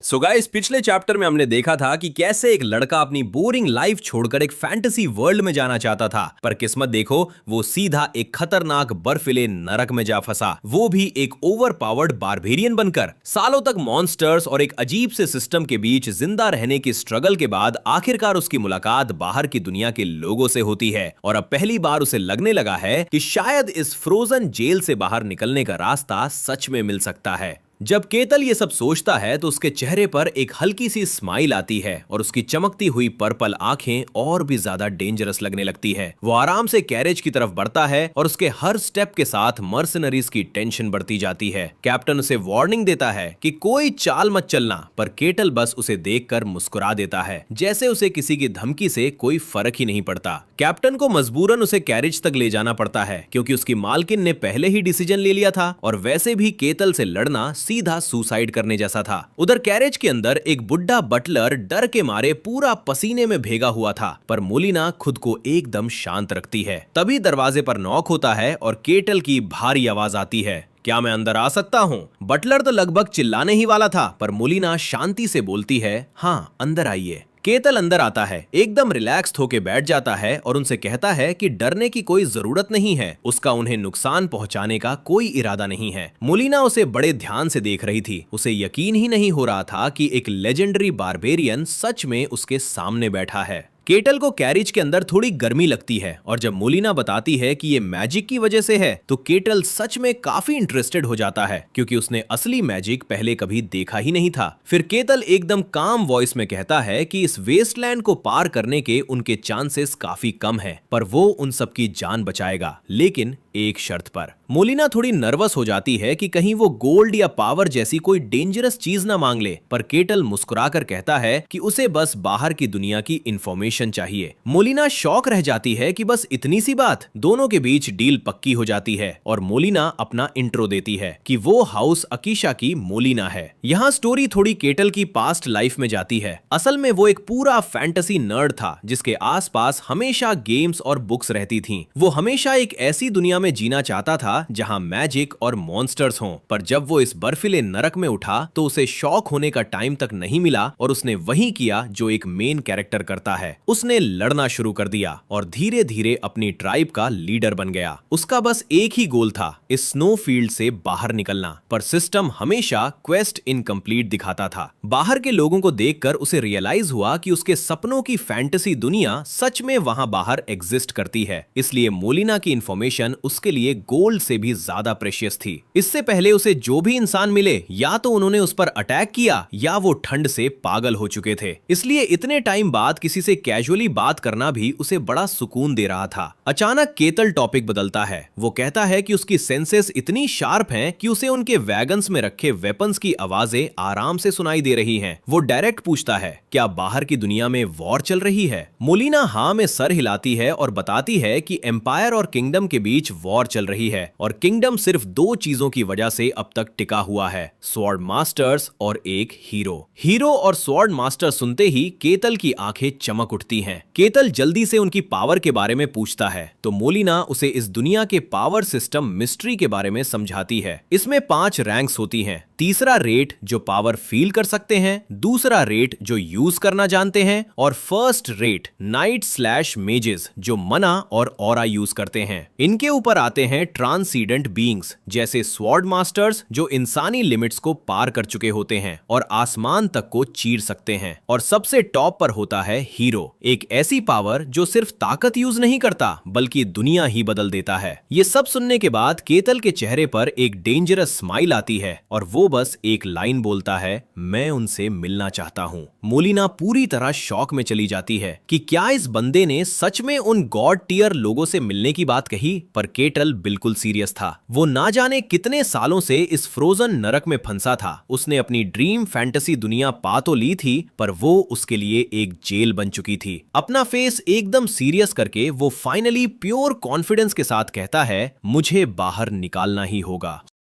So guys, पिछले chapter में हमने देखा था कि कैसे एक लड़का अपनी बोरिंग लाइफ छोड़कर एक फैंटेसी वर्ल्ड में जाना चाहता था, पर किस्मत देखो वो सीधा एक खतरनाक बर्फीले नरक में जा फंसा, वो भी एक ओवर पावर्ड बारबेरियन बनकर। सालों तक मॉन्स्टर्स और एक अजीब से सिस्टम के बीच जिंदा रहने की स्ट्रगल के बाद आखिरकार उसकी मुलाकात बाहर की दुनिया के लोगों से होती है और अब पहली बार उसे लगने लगा है कि शायद इस फ्रोजन जेल से बाहर निकलने का रास्ता सच में मिल सकता है। जब केतल ये सब सोचता है तो उसके चेहरे पर एक हल्की सी स्माइल आती है और उसकी चमकती हुई पर्पल आंखें और भी ज्यादा डेंजरस लगने लगती है। वो आराम से कैरेज की तरफ बढ़ता है और उसके हर स्टेप के साथ मर्सनरीज की टेंशन बढ़ती जाती है। कैप्टन उसे वार्निंग देता है कि कोई चाल मत चलना, पर केटल बस उसे देखकर मुस्कुरा देता है, जैसे उसे किसी की धमकी से कोई फर्क ही नहीं पड़ता। कैप्टन को मजबूरन उसे कैरेज तक ले जाना पड़ता है क्योंकि उसकी मालकिन ने पहले ही डिसीजन ले लिया था और वैसे भी केतल से लड़ना सीधा सुसाइड करने जैसा था। उधर कैरेज के अंदर एक बुढ़ा बटलर डर के मारे पूरा पसीने में भीगा हुआ था, पर मोलिना खुद को एकदम शांत रखती है। तभी दरवाजे पर नॉक होता है और केटल की भारी आवाज आती है, क्या मैं अंदर आ सकता हूँ? बटलर तो लगभग चिल्लाने ही वाला था, पर मोलिना शांति से बोलती है, हाँ अंदर आइए। केतल अंदर आता है, एकदम रिलैक्स होके बैठ जाता है और उनसे कहता है कि डरने की कोई जरूरत नहीं है, उसका उन्हें नुकसान पहुंचाने का कोई इरादा नहीं है। मोलिना उसे बड़े ध्यान से देख रही थी, उसे यकीन ही नहीं हो रहा था कि एक लेजेंडरी बारबेरियन सच में उसके सामने बैठा है। केटल को कैरिज के अंदर थोड़ी गर्मी लगती है और जब मोलिना बताती है कि ये मैजिक की वजह से है तो केटल सच में काफी इंटरेस्टेड हो जाता है क्योंकि उसने असली मैजिक पहले कभी देखा ही नहीं था। फिर केतल एकदम काम वॉइस में कहता है कि इस वेस्टलैंड को पार करने के उनके चांसेस काफी कम है, पर वो उन सबकी जान बचाएगा, लेकिन एक शर्त पर। मोलिना थोड़ी नर्वस हो जाती है कि कहीं वो गोल्ड या पावर जैसी कोई डेंजरस चीज ना मांग ले, पर केटल मुस्कुराकर कहता है कि उसे बस बाहर की दुनिया की इंफॉर्मेशन चाहिए। मोलिना शॉक रह जाती है कि बस इतनी सी बात। दोनों के बीच डील पक्की हो जाती है और मोलिना अपना इंट्रो देती है कि वो हाउस अकीशा की मोलिना है। यहाँ स्टोरी थोड़ी केटल की पास्ट लाइफ में जाती है। असल में वो एक पूरा फैंटेसी नर्ड था जिसके आसपास हमेशा गेम्स और बुक्स रहती थीं। वो हमेशा एक ऐसी दुनिया में जीना चाहता था जहां मैजिक और मॉन्स्टर्स हों, पर जब वो इस बर्फीले नरक में उठा तो उसे शॉक होने का टाइम तक नहीं मिला और उसने वही किया जो एक मेन कैरेक्टर करता है। उसने लड़ना शुरू कर दिया और धीरे धीरे अपनी ट्राइब का लीडर बन गया। उसका बस एक ही गोल था, इस स्नो फील्ड से बाहर निकलना, पर सिस्टम हमेशा क्वेस्ट इनकम्प्लीट दिखाता था। बाहर के लोगों को देखकर उसे रियलाइज हुआ कि उसके सपनों की फैंटेसी दुनिया सच में वहां बाहर एग्जिस्ट करती है, इसलिए मोलिना की इंफॉर्मेशन उसके लिए गोल्ड से भी ज्यादा प्रेशियस थी। इससे पहले उसे जो भी इंसान मिले या तो उन्होंने उस पर अटैक किया या वो ठंड से पागल हो चुके थे, इसलिए इतने टाइम बाद किसी से कैजुअली बात करना भी उसे बड़ा सुकून दे रहा था। अचानक केतल टॉपिक बदलता है। वो कहता है कि उसकी सेंसेस इतनी शार्प हैं कि उसे उनके वैगन्स में रखे वेपन्स की आवाजें आराम से सुनाई दे रही हैं। वो डायरेक्ट पूछता है, क्या बाहर की दुनिया में वॉर चल रही है? मोलिना हाँ में सर हिलाती है और बताती है कि एम्पायर और किंगडम के बीच वॉर चल रही है और किंगडम सिर्फ दो चीजों की वजह से अब तक टिका हुआ है, स्वॉर्ड मास्टर्स और एक हीरो। हीरो और स्वॉर्ड मास्टर सुनते ही केतल की आंखें चमक उठती हैं। केतल जल्दी से उनकी पावर के बारे में पूछता है तो मोलिना उसे इस दुनिया के पावर सिस्टम मिस्ट्री के बारे में समझाती है। इसमें 5 रैंक्स होती हैं। तीसरा रेट जो पावर फील कर सकते हैं, दूसरा रेट जो यूज करना जानते हैं और first rate night slash mazes जो मना और ऑरा यूज करते हैं। इनके ऊपर आते हैं ट्रांसीडेंट बीइंग्स जैसे स्वॉर्ड मास्टर्स जो इंसानी लिमिट्स को पार कर चुके होते हैं और आसमान तक को चीर सकते हैं, और सबसे टॉप पर होता है हीरो, एक ऐसी पावर जो सिर्फ ताकत यूज नहीं करता बल्कि दुनिया ही बदल देता है। ये सब सुनने के बाद केतल के चेहरे पर एक डेंजरस स्माइल आती है और वो बस एक लाइन बोलता है, मैं उनसे मिलना चाहता हूँ। मोलिना पूरी तरह शॉक में चली जाती है कि क्या इस बंदे ने सच में उन गॉड टियर लोगों से मिलने की बात कही, पर केटल बिल्कुल सीरियस था। वो ना जाने कितने सालों से इस फ्रोजन नरक में फंसा था। उसने अपनी ड्रीम फैंटेसी दुनिया पा तो ली थी, पर वो उसके लिए एक जेल बन चुकी थी। अपना फेस एकदम सीरियस करके वो फाइनली प्योर कॉन्फिडेंस के साथ कहता है, मुझे बाहर निकालना ही होगा।